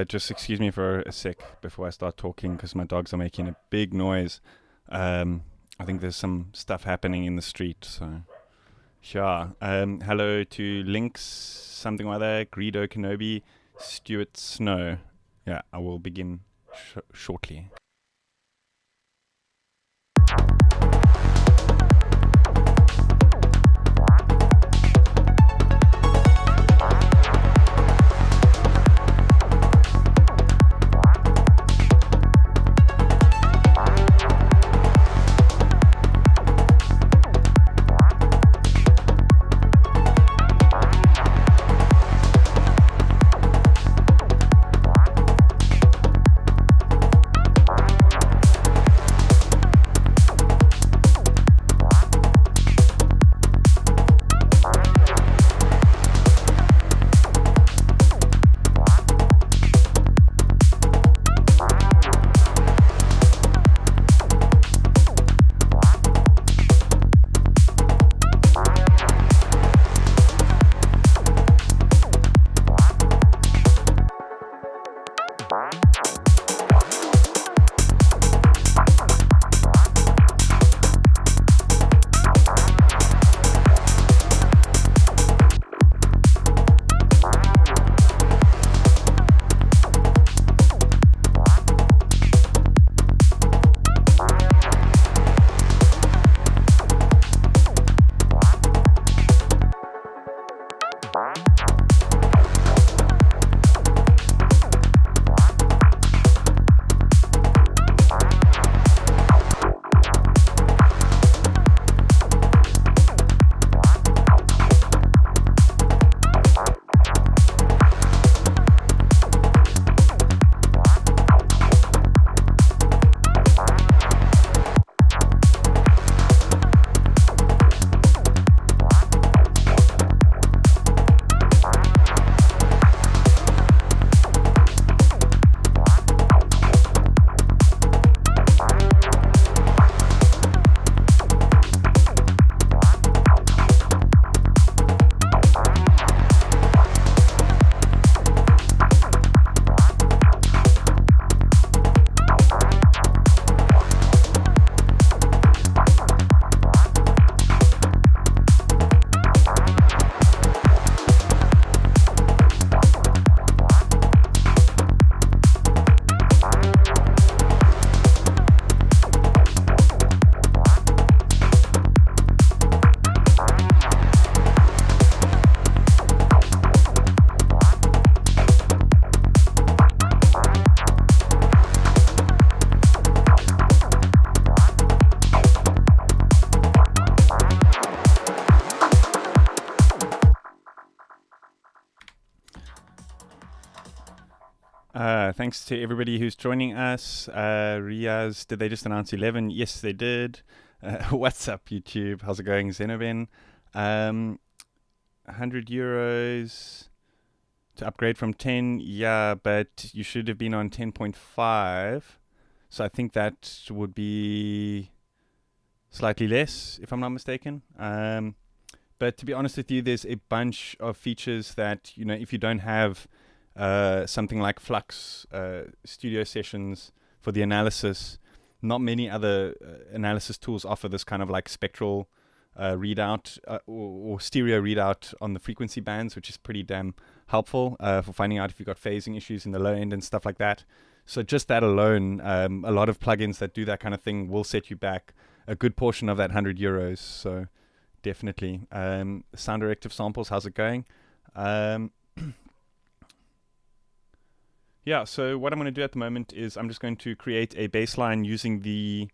Just excuse me for a sec before I start talking because my dogs are making a big noise. I think there's some stuff happening in the street, so sure. Hello to Lynx, something like that, Greedo Kenobi, Stuart Snow. Yeah, I will begin shortly. Thanks to everybody who's joining us. Riaz, did they just announce 11? Yes, they did. What's up, YouTube? How's it going, Zenobin? 100 euros to upgrade from 10. Yeah, but you should have been on 10.5. So I think that would be slightly less, if I'm not mistaken. But to be honest with you, there's a bunch of features that, if you don't have something like Flux studio sessions for the analysis, not many other analysis tools offer this kind of like spectral readout or stereo readout on the frequency bands, which is pretty damn helpful for finding out if you've got phasing issues in the low end and stuff like that. So just that alone, a lot of plugins that do that kind of thing will set you back a good portion of that 100 euros. So definitely. Sound Directive Samples, how's it going? Yeah, so what I'm going to do at the moment is I'm just going to create a baseline using the,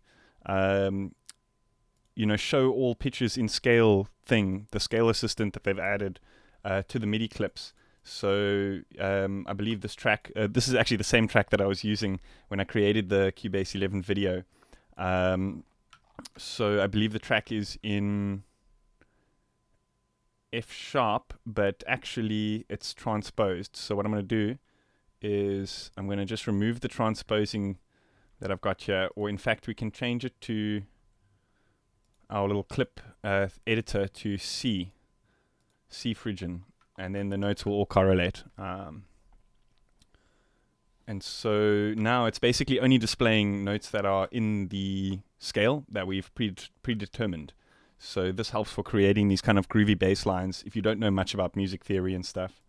show all pitches in scale thing, the scale assistant that they've added to the MIDI clips. So I believe this track, this is actually the same track that I was using when I created the Cubase 11 video. So I believe the track is in F sharp, but actually it's transposed. So what I'm going to do is I'm going to just remove the transposing that I've got here, or in fact we can change it to our little clip editor to C Phrygian, and then the notes will all correlate. And so now it's basically only displaying notes that are in the scale that we've predetermined. So this helps for creating these kind of groovy bass lines if you don't know much about music theory and stuff.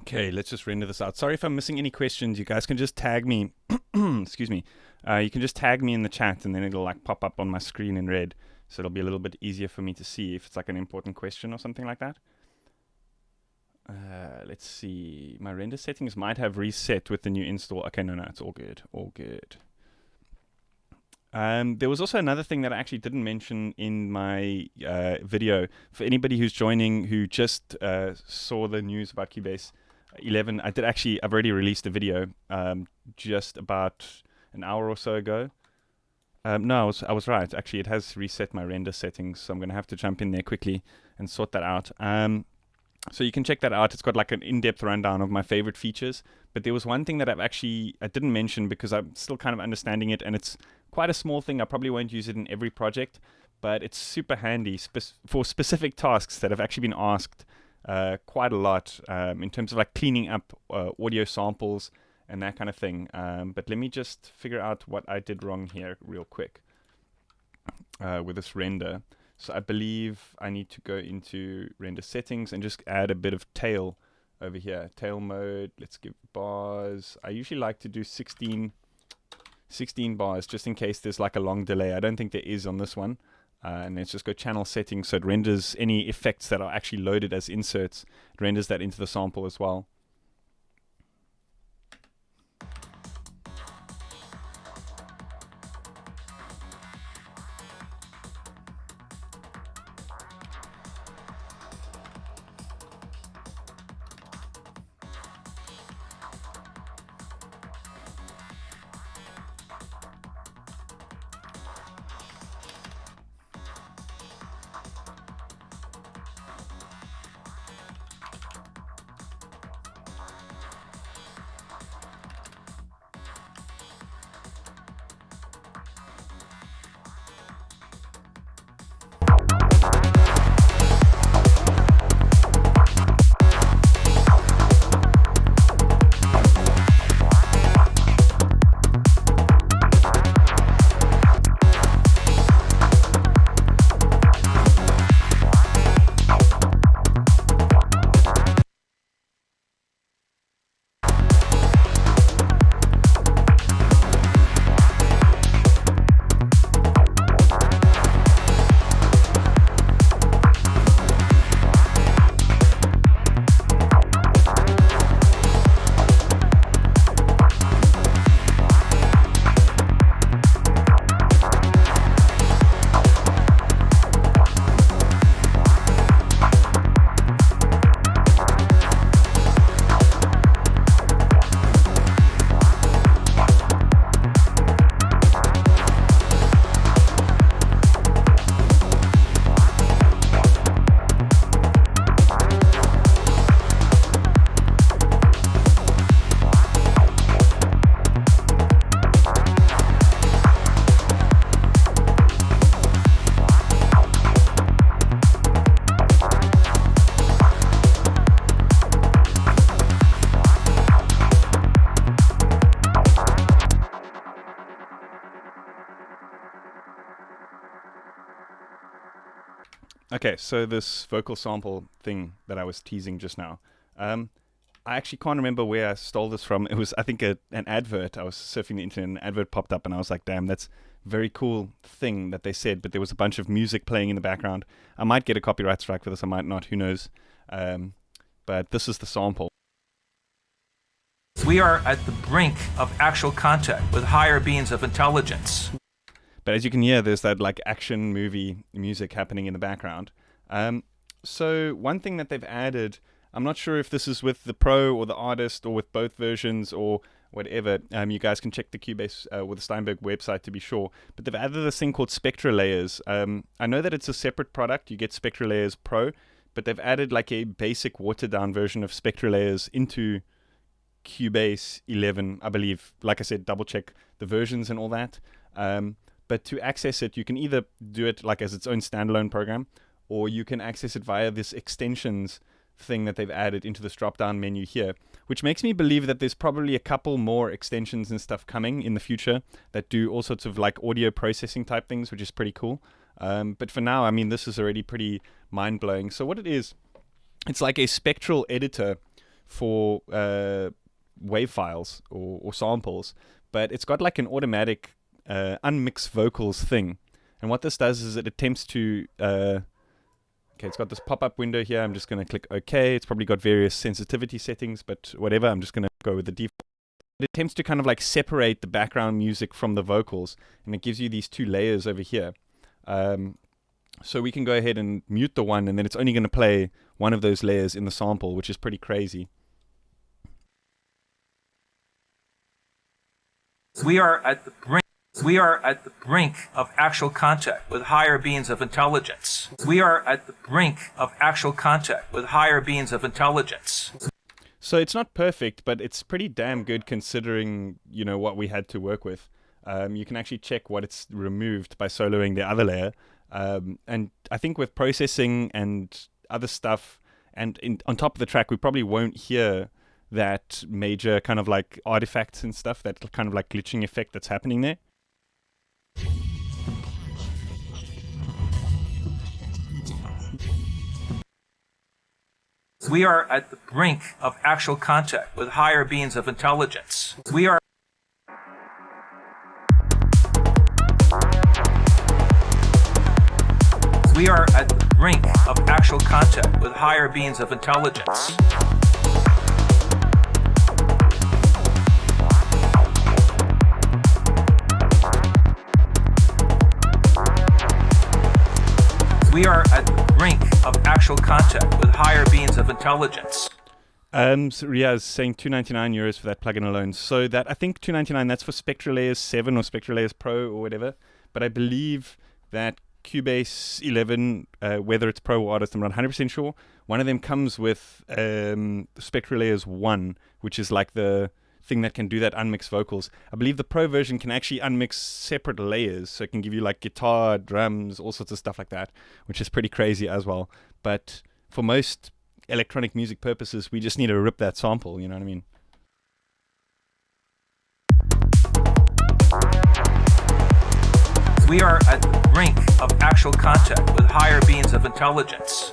Okay, let's just render this out. Sorry if I'm missing any questions. You guys can just tag me. Excuse me. You can just tag me in the chat, and then it'll like pop up on my screen in red. So it'll be a little bit easier for me to see if it's like an important question or something like that. Let's see. My render settings might have reset with the new install. Okay, no, it's all good. All good. There was also another thing that I actually didn't mention in my video. For anybody who's joining who just saw the news about Cubase 11, I've already released a video just about an hour or so ago. No, I was right. Actually, it has reset my render settings, so I'm going to have to jump in there quickly and sort that out. So you can check that out. It's got like an in-depth rundown of my favorite features. But there was one thing that I didn't mention because I'm still kind of understanding it, and it's quite a small thing. I probably won't use it in every project, but it's super handy for specific tasks that have actually been asked quite a lot in terms of like cleaning up audio samples and that kind of thing. But let me just figure out what I did wrong here real quick with this render. So I believe I need to go into render settings and just add a bit of tail over here. Tail mode, let's give bars. I usually like to do 16 bars just in case there's like a long delay. I don't think there is on this one. And let's just go channel settings so it renders any effects that are actually loaded as inserts. It renders that into the sample as well. Okay, so this vocal sample thing that I was teasing just now, I actually can't remember where I stole this from. It was, I think, an advert. I was surfing the internet and an advert popped up and I was like, damn, that's a very cool thing that they said, but there was a bunch of music playing in the background. I might get a copyright strike for this, I might not, who knows. But this is the sample. We are at the brink of actual contact with higher beings of intelligence. But as you can hear, there's that like action movie music happening in the background. So one thing that they've added, I'm not sure if this is with the Pro or the Artist or with both versions or whatever. You guys can check the Cubase or the Steinberg website to be sure. But they've added this thing called Spectra Layers. I know that it's a separate product. You get Spectra Layers Pro, but they've added like a basic watered down version of Spectra Layers into Cubase 11, I believe. Like I said, double check the versions and all that. But to access it, you can either do it like as its own standalone program, or you can access it via this extensions thing that they've added into this drop-down menu here, which makes me believe that there's probably a couple more extensions and stuff coming in the future that do all sorts of like audio processing type things, which is pretty cool. But for now, I mean, this is already pretty mind-blowing. So what it is, it's like a spectral editor for wave files or samples, but it's got like an automatic unmixed vocals thing. And what this does is it attempts to okay, it's got this pop-up window here. I'm just going to click OK. It's probably got various sensitivity settings, but whatever. I'm just going to go with the default. It attempts to kind of like separate the background music from the vocals, and it gives you these two layers over here. So we can go ahead and mute the one, and then it's only going to play one of those layers in the sample, which is pretty crazy. We are at the brink of actual contact with higher beings of intelligence. We are at the brink of actual contact with higher beings of intelligence. So it's not perfect, but it's pretty damn good considering, you know, what we had to work with. You can actually check what it's removed by soloing the other layer. And I think with processing and other stuff, and on top of the track, we probably won't hear that major kind of like artifacts and stuff, that kind of like glitching effect that's happening there. We are at the brink of actual contact with higher beings of intelligence. We are at the brink of actual contact with higher beings of intelligence. We are at the brink of actual contact with higher beings of intelligence. So Riaz saying €299 for that plugin alone. So that, I think $299, that's for Spectra Layers 7 or Spectra Layers Pro or whatever. But I believe that Cubase 11, whether it's Pro or Artist, I'm not 100% sure. One of them comes with Spectra Layers 1, which is like the thing that can do that unmixed vocals. I believe the Pro version can actually unmix separate layers, so it can give you like guitar, drums, all sorts of stuff like that, which is pretty crazy as well. But for most electronic music purposes, we just need to rip that sample, you know what I mean? We are at the brink of actual contact with higher beings of intelligence.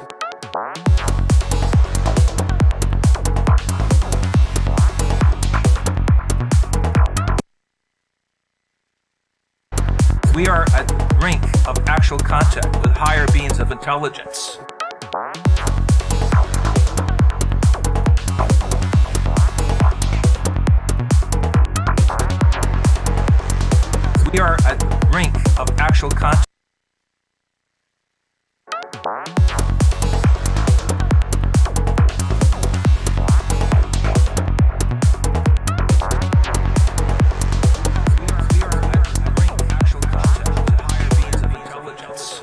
We are at the brink of actual contact with higher beings of intelligence. We are at the brink of actual contact. We are at the brink of actual contact with higher beings of intelligence.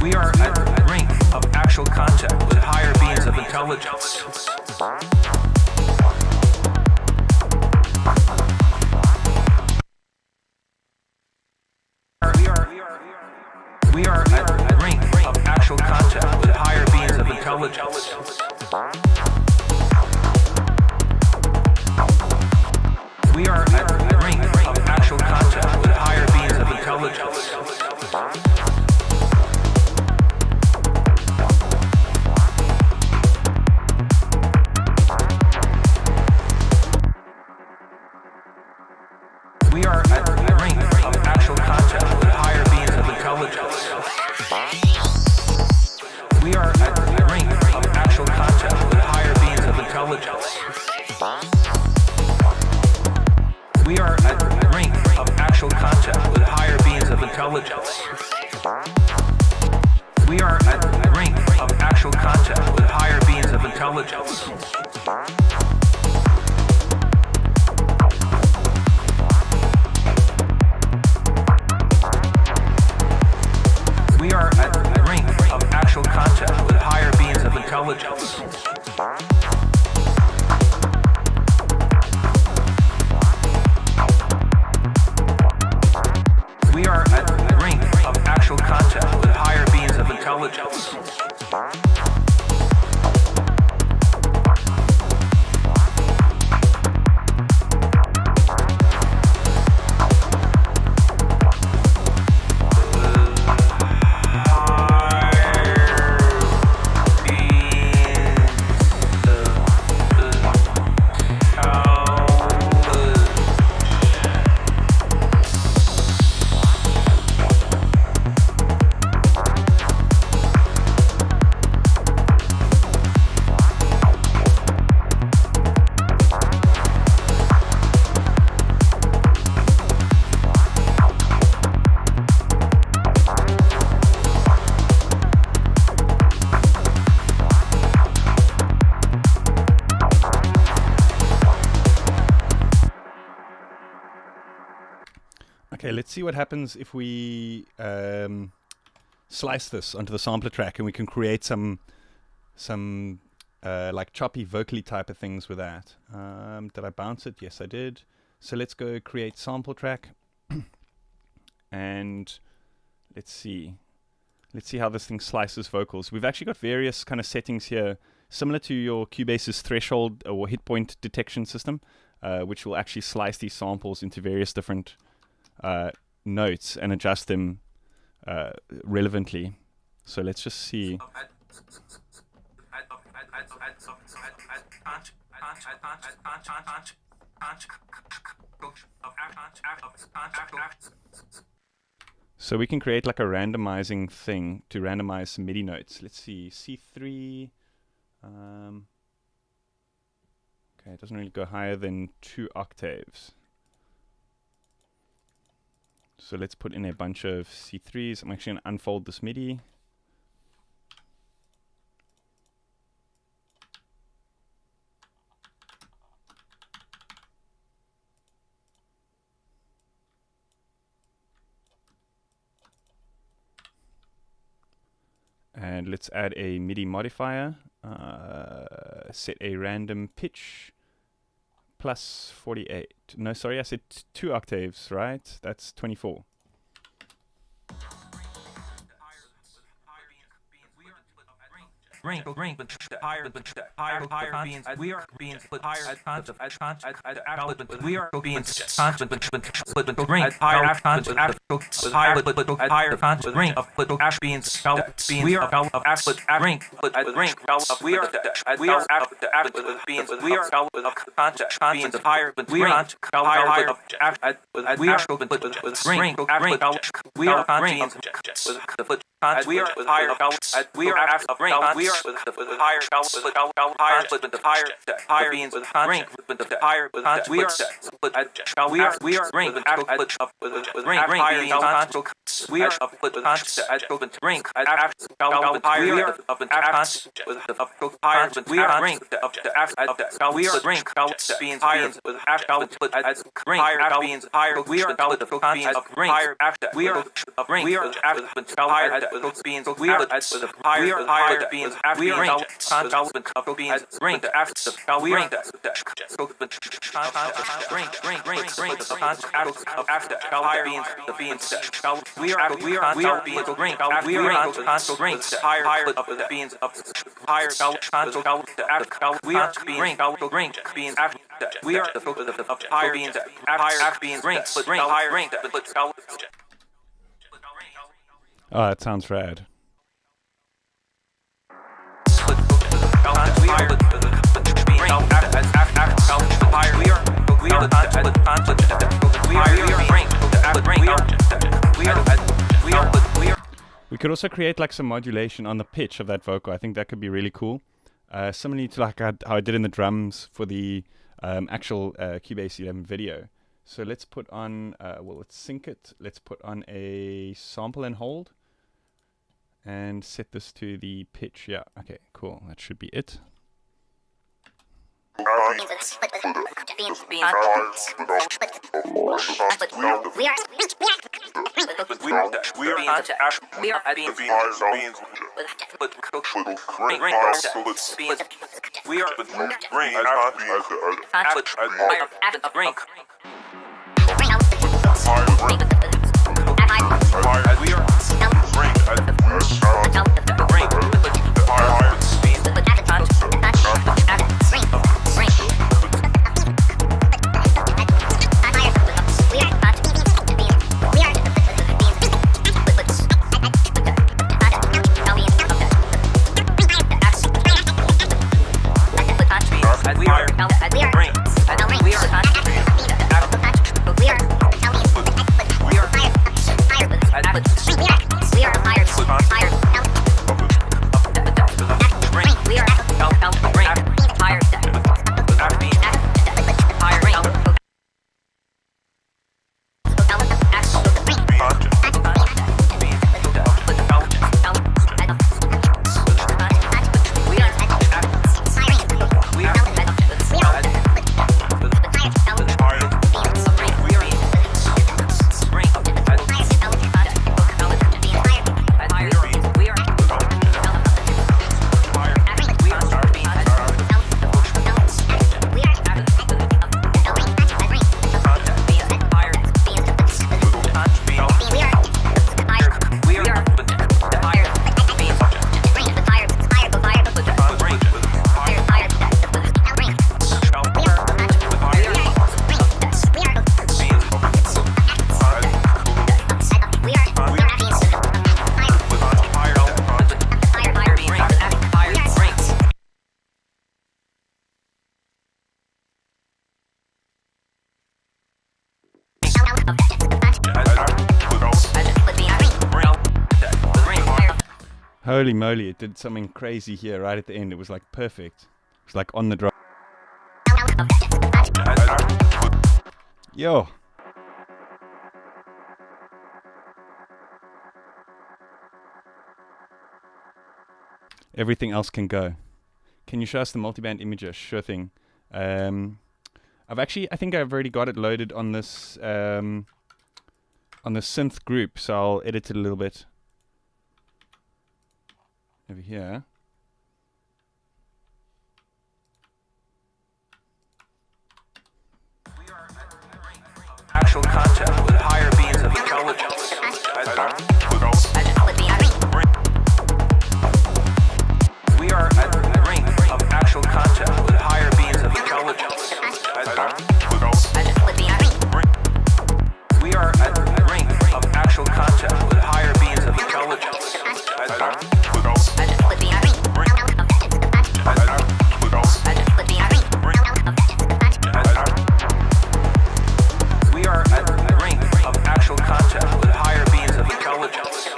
We are at the brink of actual contact with higher beings of intelligence. We are at the brink of actual contact with higher beings of intelligence. We are at the brink of actual contact with higher beings of intelligence. We are at the brink of actual contact with higher beings of intelligence. We are at the brink of actual contact with higher beings of intelligence. We are at the brink of actual contact with higher beings of intelligence. We are at the brink of actual contact with higher beings of intelligence. We are at the brink of actual contact with higher beings of intelligence. Okay, let's see what happens if we slice this onto the sampler track, and we can create some like choppy vocally type of things with that. Did I bounce it? Yes, I did. So let's go create sample track, and let's see how this thing slices vocals. We've actually got various kind of settings here, similar to your Cubase's threshold or hit point detection system, which will actually slice these samples into various different notes and adjust them relevantly. So let's just see. So we can create like a randomizing thing to randomize some MIDI notes. Let's see, C3. Okay, it doesn't really go higher than 2 octaves. So let's put in a bunch of C3s. I'm actually going to unfold this MIDI. And let's add a MIDI modifier. Set a random pitch plus 48. No, sorry, I said 2 octaves, right? That's 24. Ring, higher beans. We are being split higher concept as concept. We are being constant split ring higher concept higher concept ring of split ash beans. We are of split ring we are beans. We are of concept beans higher. We are higher we are ring we are beans with we are higher we are of ring we are with the higher higher beans with ring with the higher we are ring with ring higher we are of with ring we are of an with the higher we are ring of we are ring beans with ring higher beans higher we are with the beans of ring we are of ring we are higher beans we are higher beans we are ring of beans ring we are higher beans the beans we are beans ring we are ring higher of the beans of higher we are ring beans we are the higher beans ring higher ring Oh, that sounds rad. We could also create like some modulation on the pitch of that vocal. I think that could be really cool. Similarly to like how I did in the drums for the actual Cubase 11 video. So let's put on, well, let's sync it. Let's put on a sample and hold. And set this to the pitch. Yeah, okay, cool. That should be it. Holy moly, it did something crazy here right at the end. It was like perfect. It was like on the drop. Yo. Everything else can go. Can you show us the multiband imager? Sure thing. I think I've already got it loaded on this synth group, so I'll edit it a little bit over here. Actual concept with higher beings of intelligence. We are at the brink of actual concept with higher beings of intelligence. We are at the brink of actual concept with higher beings of intelligence. We are at the brink of actual concept with higher beings of intelligence.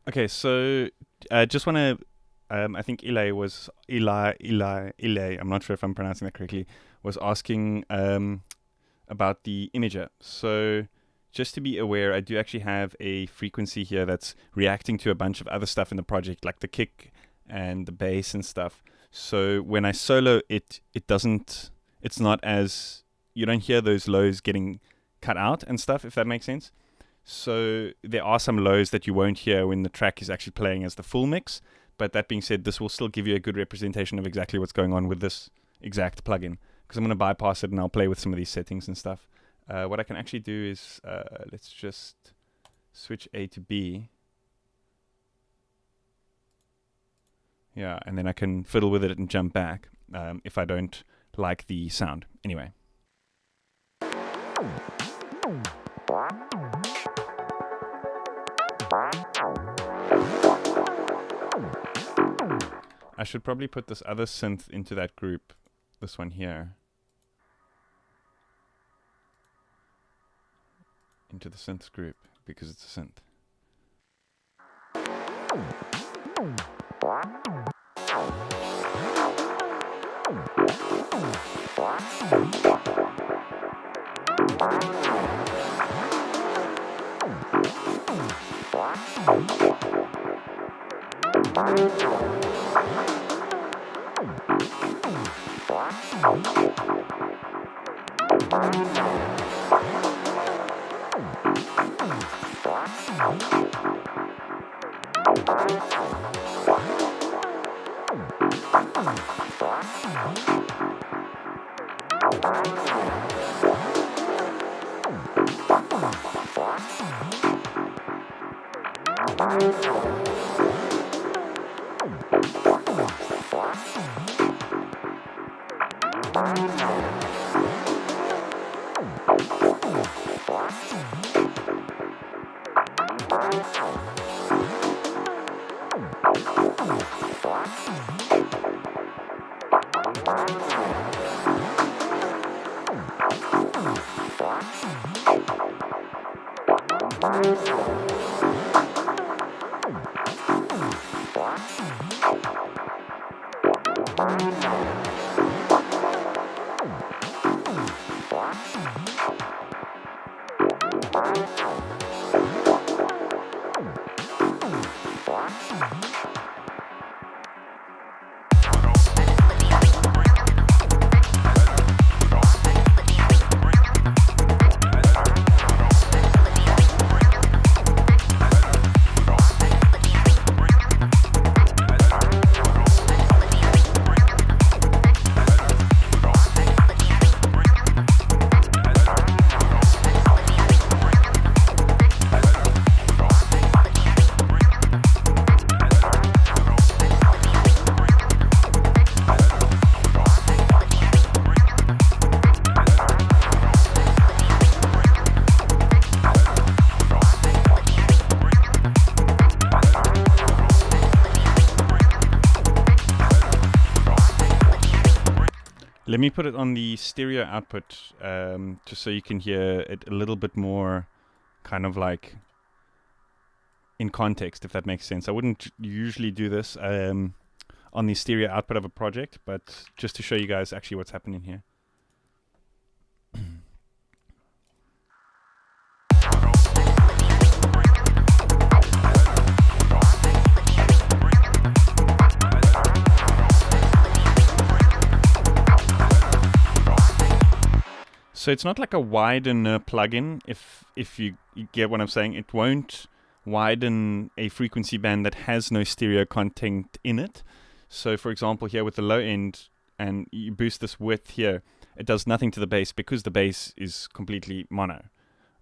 Okay, so just want to, I think Eli, I'm not sure if I'm pronouncing that correctly, was asking about the imager. So just to be aware, I do actually have a frequency here that's reacting to a bunch of other stuff in the project, like the kick and the bass and stuff. So when I solo it, it's not as, you don't hear those lows getting cut out and stuff, if that makes sense. So there are some lows that you won't hear when the track is actually playing as the full mix. But that being said, this will still give you a good representation of exactly what's going on with this exact plugin. Because I'm going to bypass it and I'll play with some of these settings and stuff. What I can actually do is, let's just switch A to B. Yeah, and then I can fiddle with it and jump back if I don't like the sound. Anyway. I should probably put this other synth into that group, this one here, into the synths group, because it's a synth. Let me put it on the stereo output, just so you can hear it a little bit more kind of like in context, if that makes sense. I wouldn't usually do this on the stereo output of a project, but just to show you guys actually what's happening here. So it's not like a widener plugin, if you get what I'm saying. It won't widen a frequency band that has no stereo content in it. So for example, here with the low end, and you boost this width here, it does nothing to the bass because the bass is completely mono.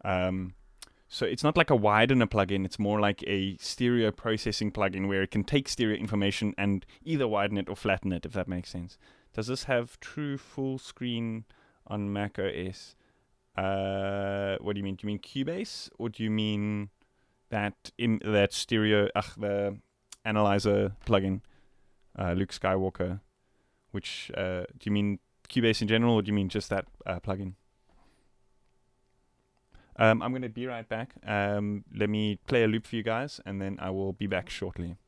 So it's not like a widener plugin, it's more like a stereo processing plugin where it can take stereo information and either widen it or flatten it, if that makes sense. Does this have true full screen on Mac OS? What do you mean? Do you mean Cubase, or do you mean that that stereo, the analyzer plugin, Luke Skywalker? Which do you mean Cubase in general, or do you mean just that plugin? I'm going to be right back. Let me play a loop for you guys, and then I will be back shortly.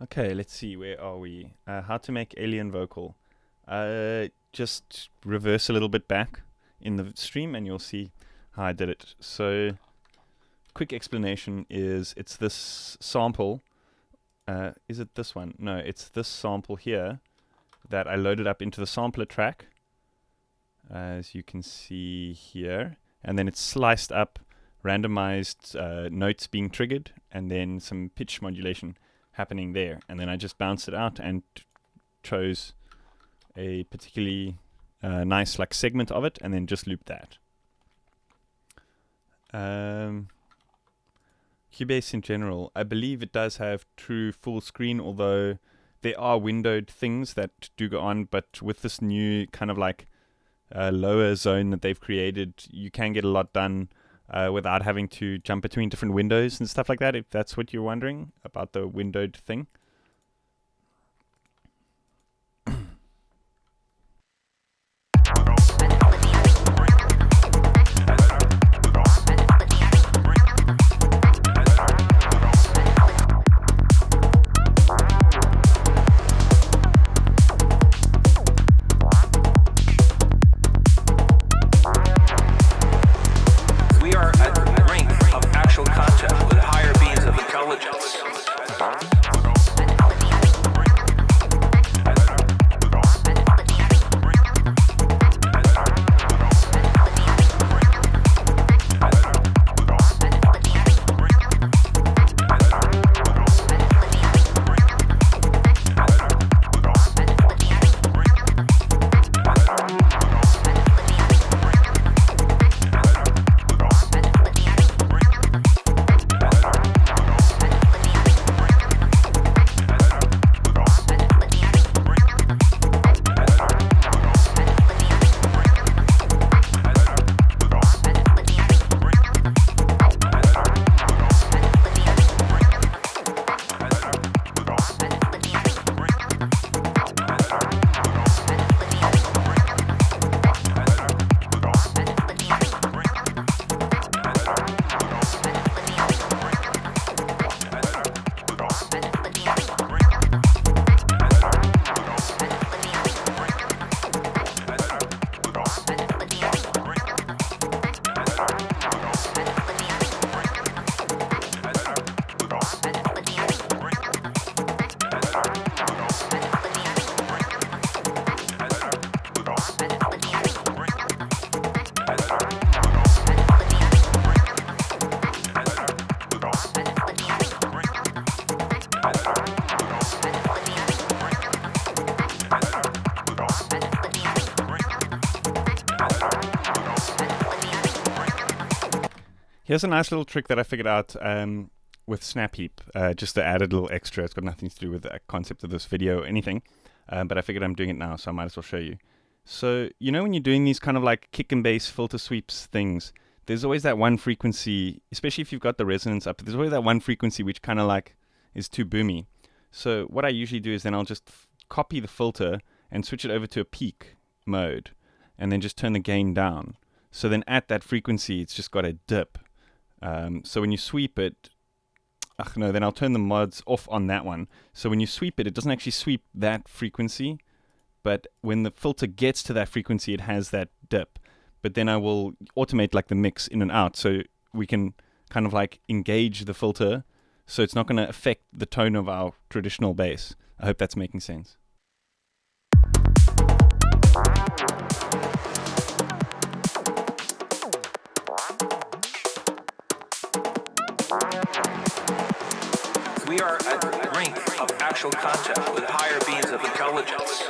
Okay, let's see. Where are we? How to make alien vocal. Just reverse a little bit back in the stream and you'll see how I did it. So, quick explanation is it's this sample. Is it this one? No, it's this sample here that I loaded up into the sampler track, as you can see here. And then it's sliced up, randomized notes being triggered, and then some pitch modulation happening there. And then I just bounced it out and chose a particularly nice like segment of it, and then just looped that. Cubase in general, I believe it does have true full screen, although there are windowed things that do go on, but with this new kind of like lower zone that they've created, you can get a lot done without having to jump between different windows and stuff like that, if that's what you're wondering about the windowed thing. Here's a nice little trick that I figured out with Snap Heap, just to add a little extra. It's got nothing to do with the concept of this video or anything, but I figured I'm doing it now, so I might as well show you. So, you know when you're doing these kind of like kick and bass filter sweeps things, there's always that one frequency, especially if you've got the resonance up, there's always that one frequency which kind of like is too boomy. So what I usually do is then I'll just copy the filter and switch it over to a peak mode, and then just turn the gain down. So then at that frequency, it's just got a dip. So when you sweep it, then I'll turn the mods off on that one. So when you sweep it, it doesn't actually sweep that frequency, but when the filter gets to that frequency, it has that dip. But then I will automate like the mix in and out, so we can kind of like engage the filter, so it's not going to affect the tone of our traditional bass. I hope that's making sense. We are at the brink of actual contact with higher beings of intelligence.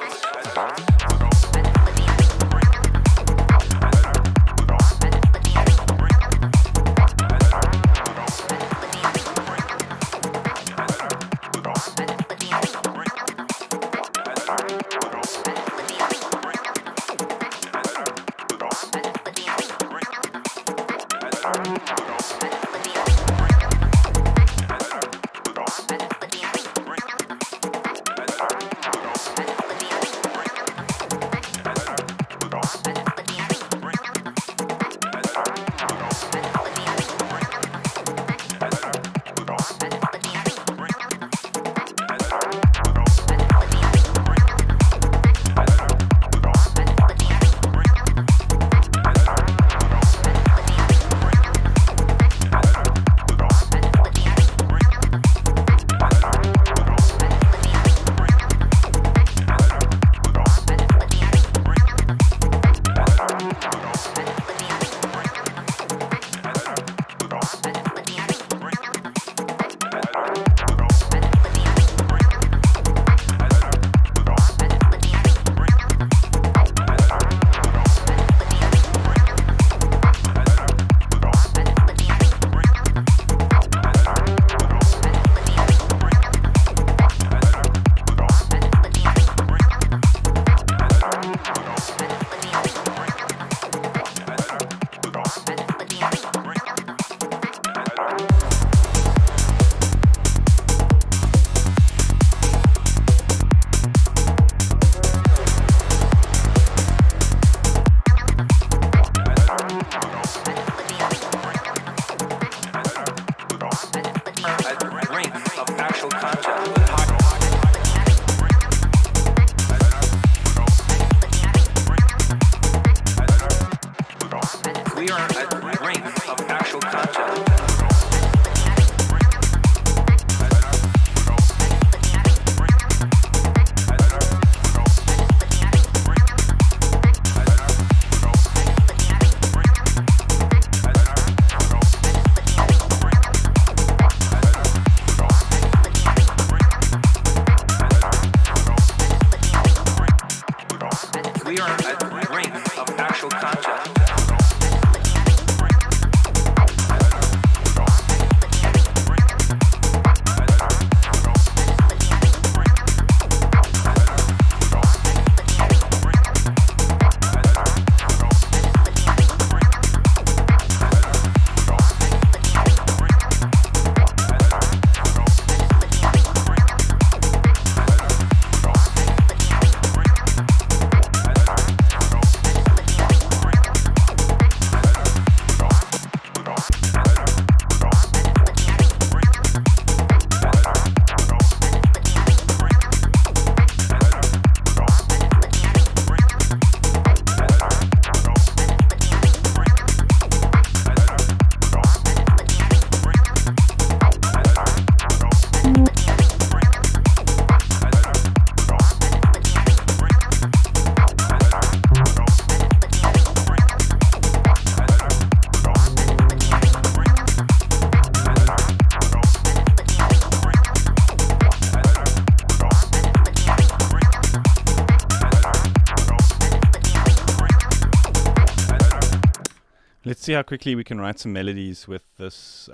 Let's see how quickly we can write some melodies with this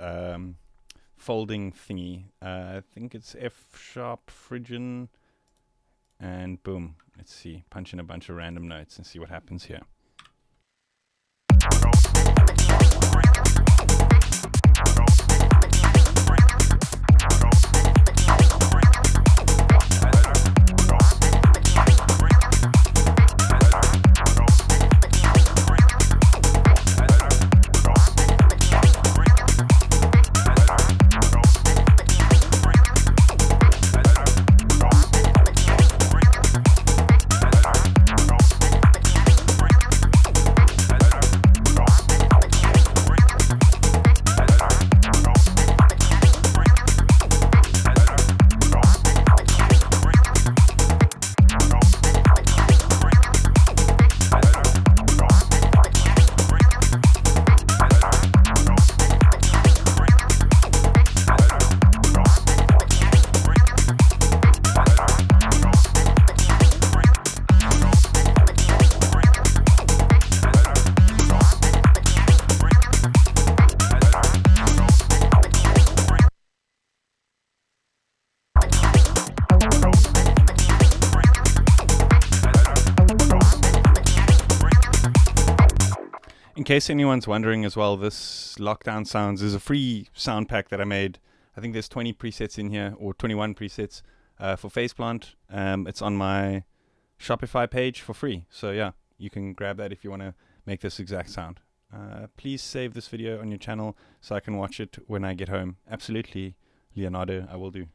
folding thingy. I think it's F-sharp Phrygian. And boom. Let's see. Punch in a bunch of random notes and see what happens here. In case anyone's wondering as well, this Lockdown Sounds is a free sound pack that I made. I think there's 20 presets in here, or 21 presets for Faceplant. It's on my Shopify page for free. So yeah, you can grab that if you want to make this exact sound. Please save this video on your channel so I can watch it when I get home. Absolutely, Leonardo, I will do.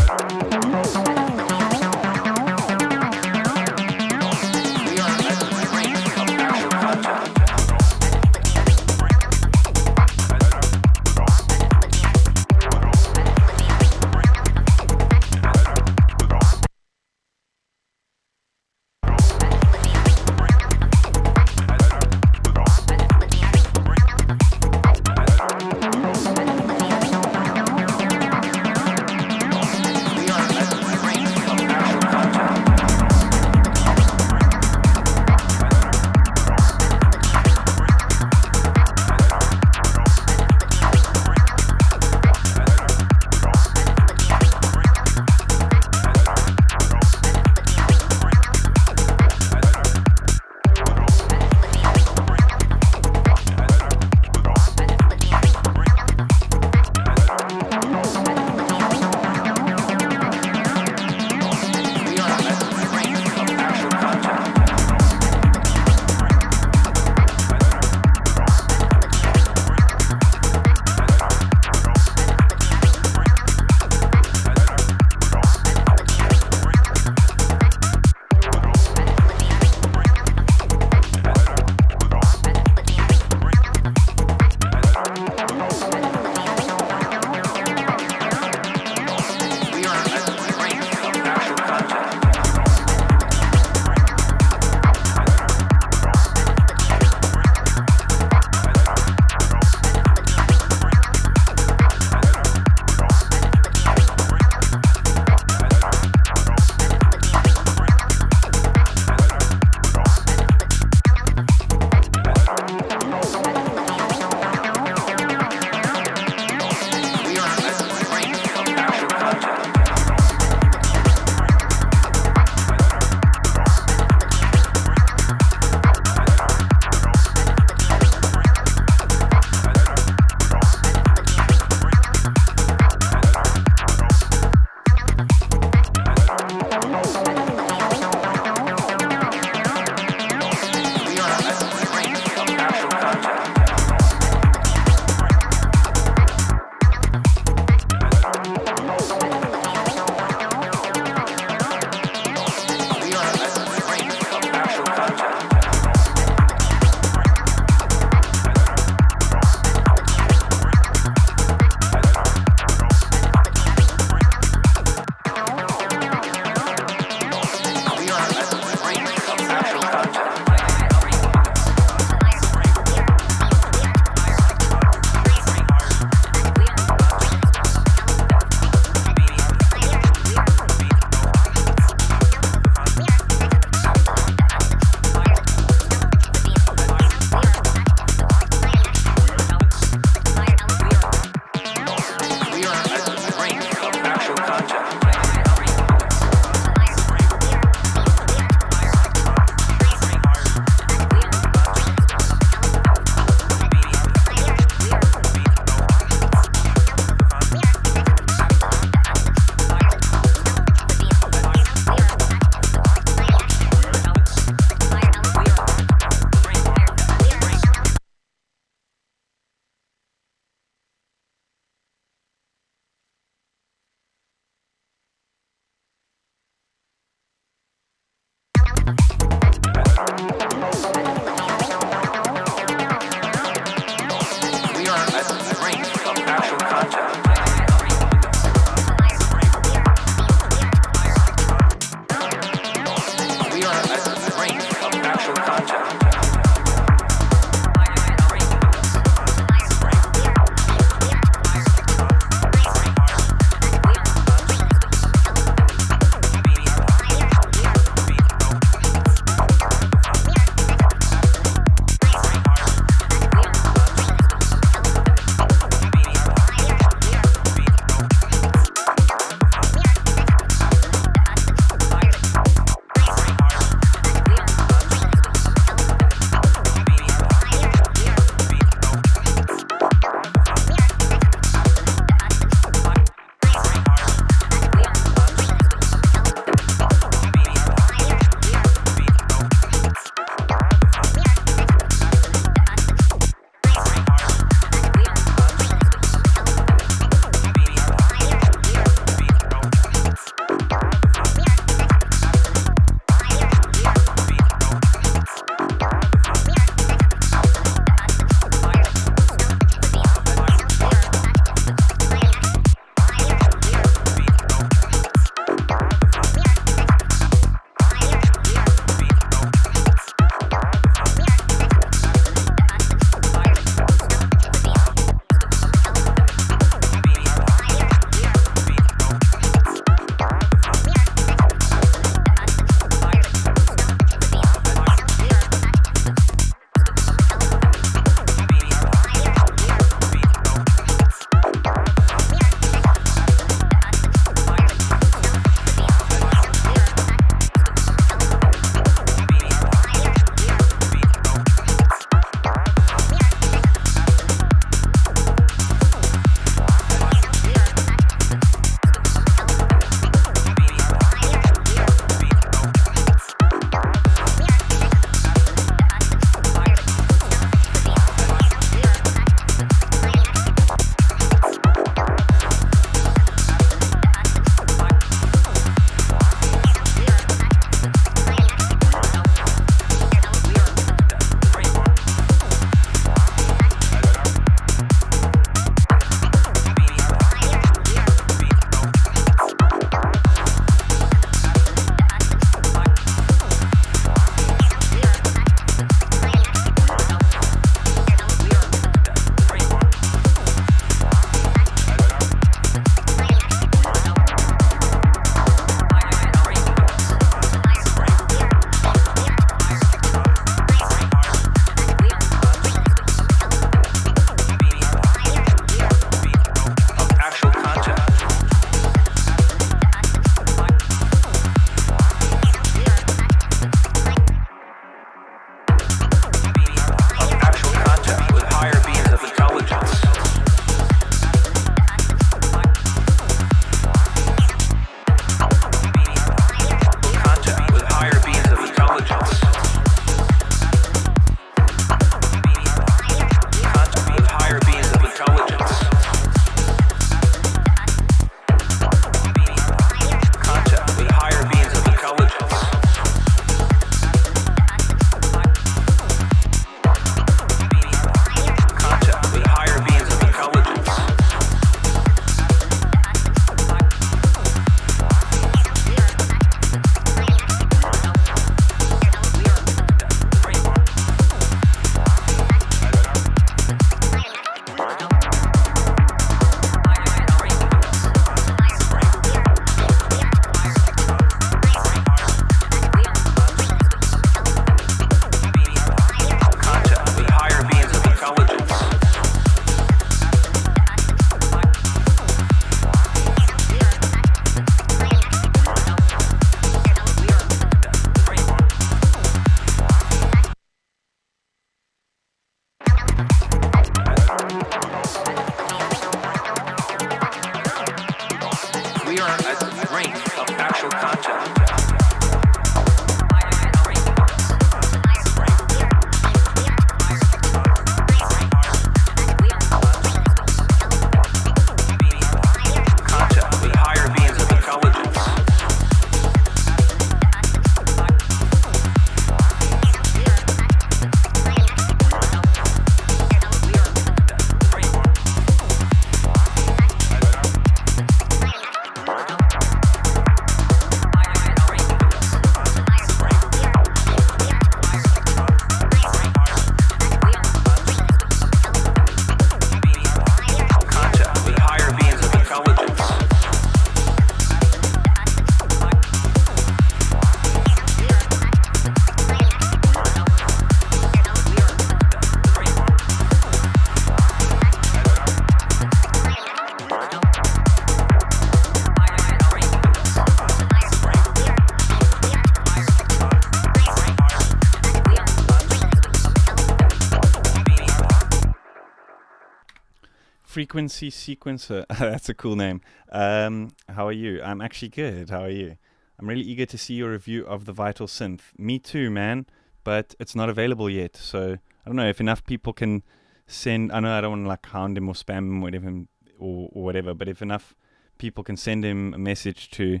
Frequency Sequencer. That's a cool name. How are you? I'm actually good. How are you? I'm really eager to see your review of the Vital Synth. Me too, man. But it's not available yet. So I don't know if enough people can send. I know I don't want to like hound him or spam him or whatever. But if enough people can send him a message to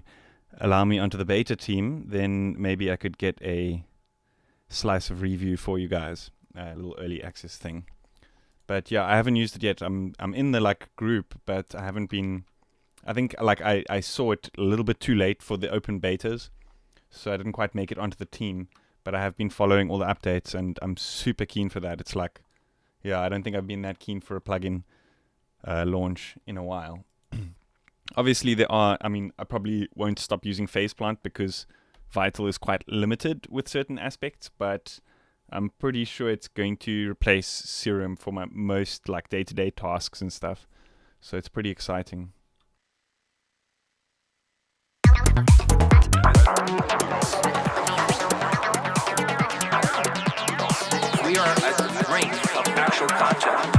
allow me onto the beta team, then maybe I could get a slice of review for you guys. A little early access thing. But yeah, I haven't used it yet. I'm in the like group, but I haven't been. I think like I saw it a little bit too late for the open betas, so I didn't quite make it onto the team. But I have been following all the updates, and I'm super keen for that. It's like, yeah, I don't think I've been that keen for a plugin launch in a while. Obviously, there are. I mean, I probably won't stop using Faceplant because Vital is quite limited with certain aspects, but I'm pretty sure it's going to replace Serum for my most like day-to-day tasks and stuff. So it's pretty exciting. We are at the brink of actual contact.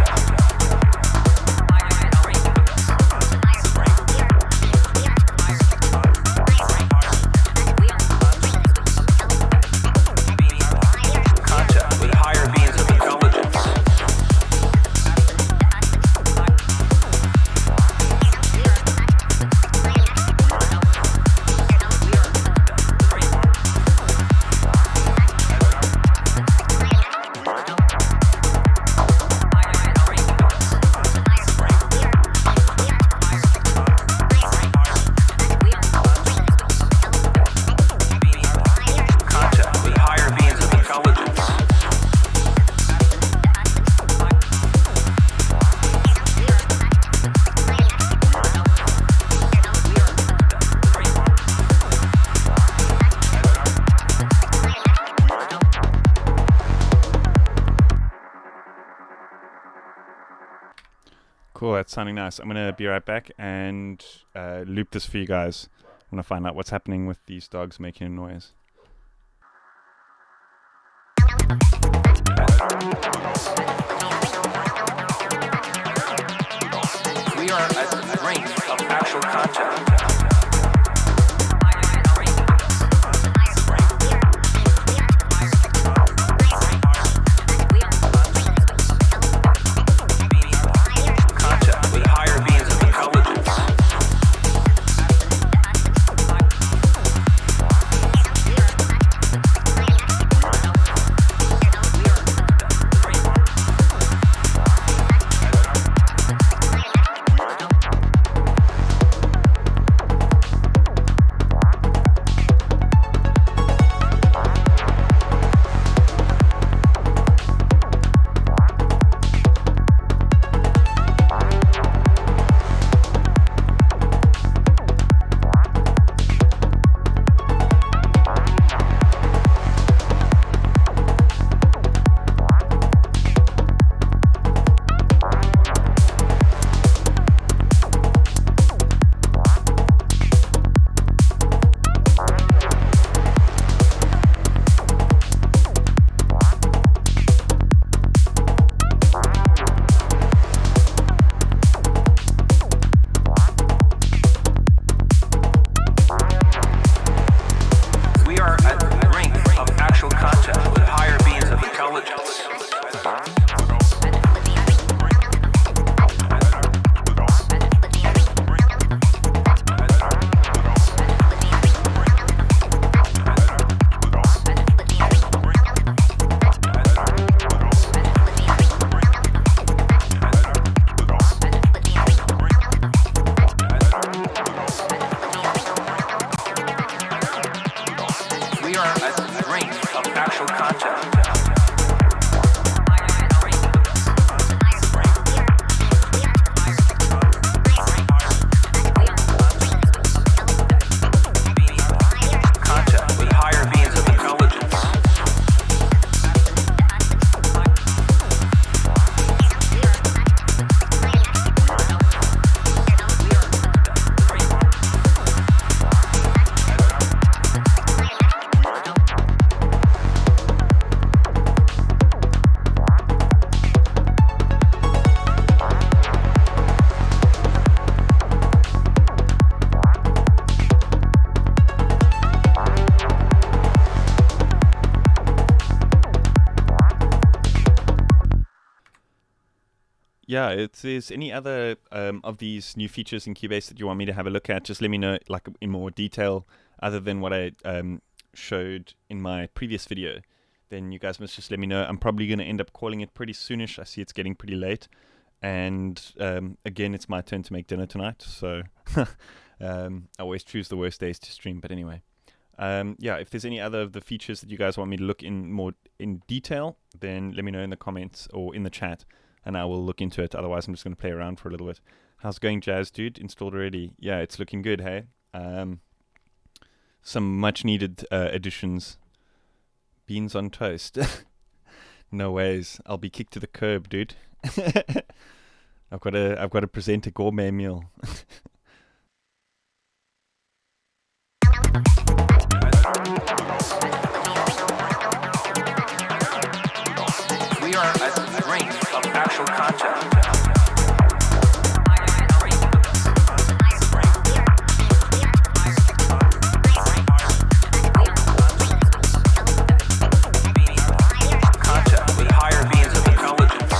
Cool, that's sounding nice. I'm going to be right back and loop this for you guys. I want to find out what's happening with these dogs making a noise. We are at the brink of actual contact. We are at the brink of actual contact. yeah, if there's any other of these new features in Cubase that you want me to have a look at, just let me know, like in more detail, other than what I showed in my previous video. Then you guys must just let me know. I'm probably going to end up calling it pretty soonish. I see it's getting pretty late. And again, it's my turn to make dinner tonight. So I always choose the worst days to stream. But anyway, yeah, if there's any other of the features that you guys want me to look in more in detail, then let me know in the comments or in the chat, and I will look into it. Otherwise, I'm just going to play around for a little bit. How's it going, Jazz Dude? Installed already? Yeah, it's looking good, hey? Some much needed additions. Beans on toast. No ways. I'll be kicked to the curb, dude. I've got to present a gourmet meal. We are at the brink of actual content. Content with higher beings of intelligence.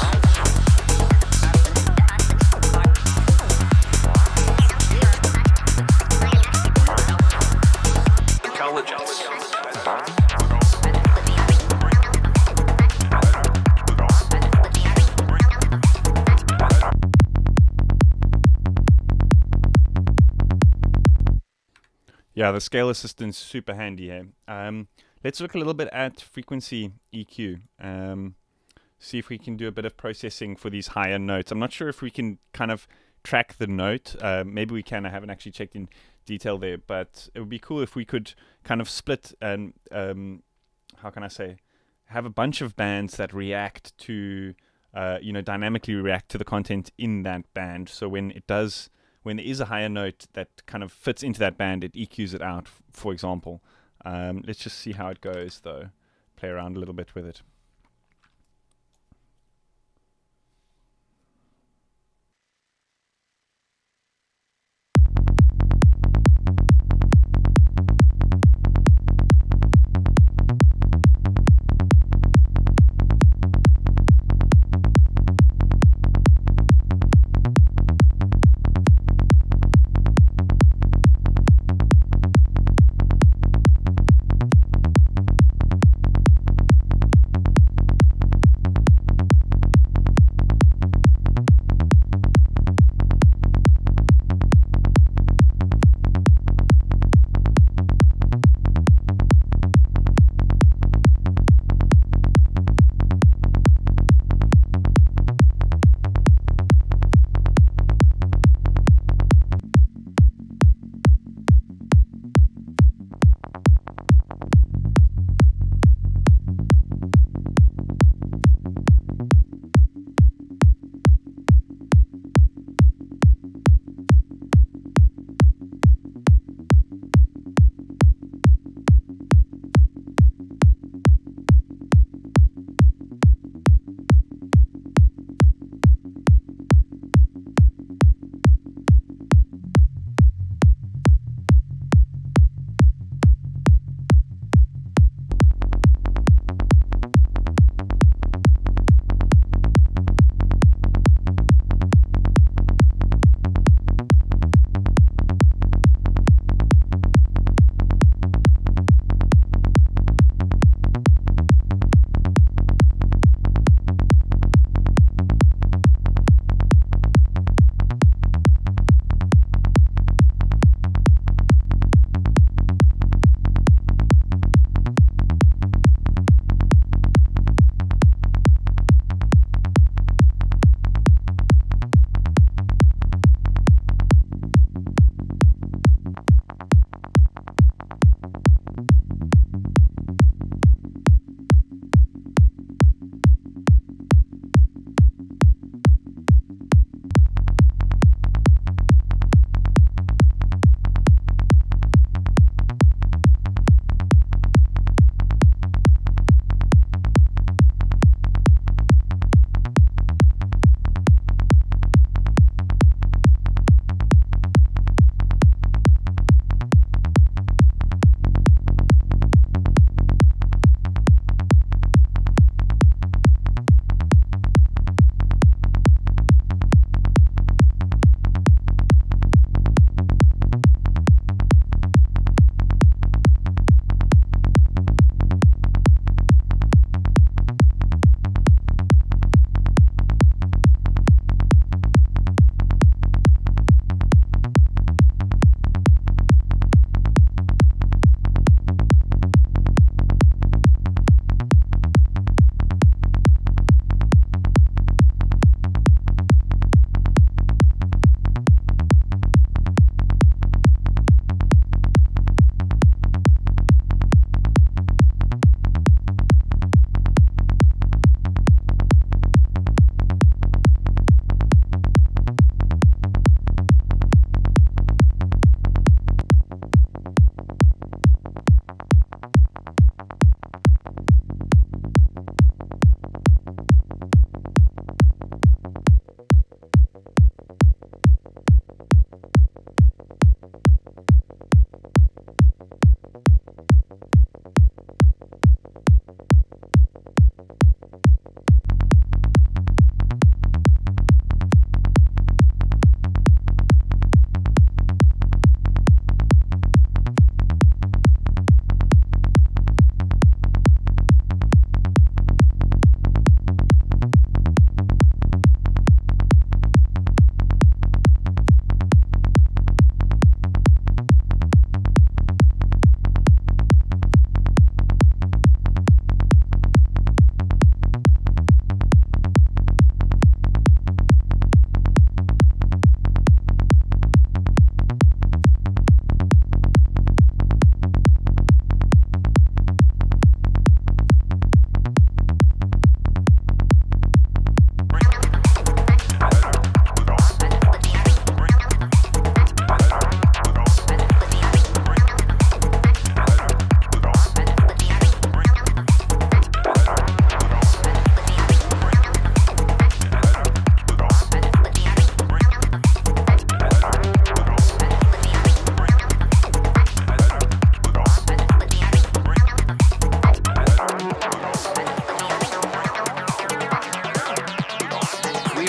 Yeah, the scale assistant's super handy here. Let's look a little bit at frequency EQ. See if we can do a bit of processing for these higher notes. I'm not sure if we can kind of track the note. Maybe we can. I haven't actually checked in detail there, but it would be cool if we could kind of split and how can I say, have a bunch of bands that react to, dynamically react to the content in that band. So when there is a higher note that kind of fits into that band, it EQs it out, for example. Let's just see how it goes, though. Play around a little bit with it.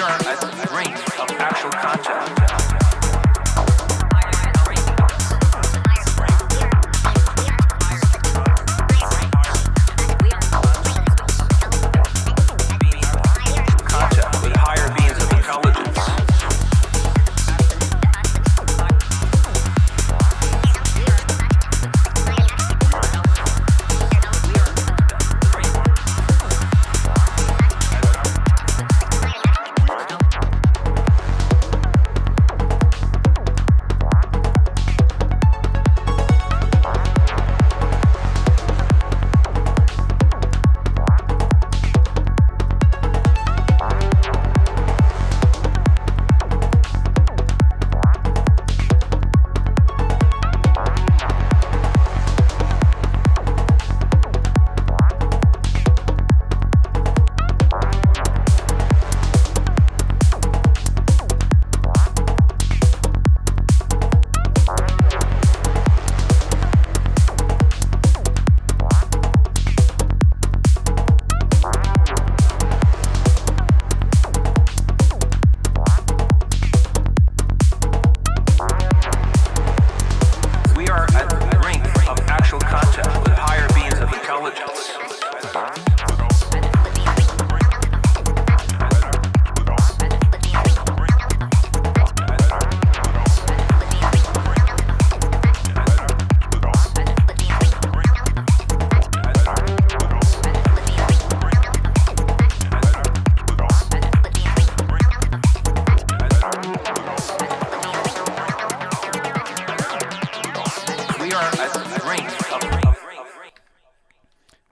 are at the brink of actual contact.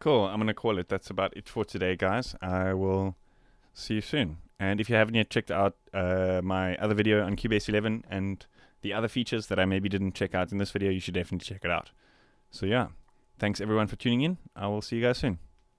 Cool. I'm going to call it. That's about it for today, guys. I will see you soon. And if you haven't yet checked out my other video on Cubase 11 and the other features that I maybe didn't check out in this video, you should definitely check it out. So yeah, thanks everyone for tuning in. I will see you guys soon.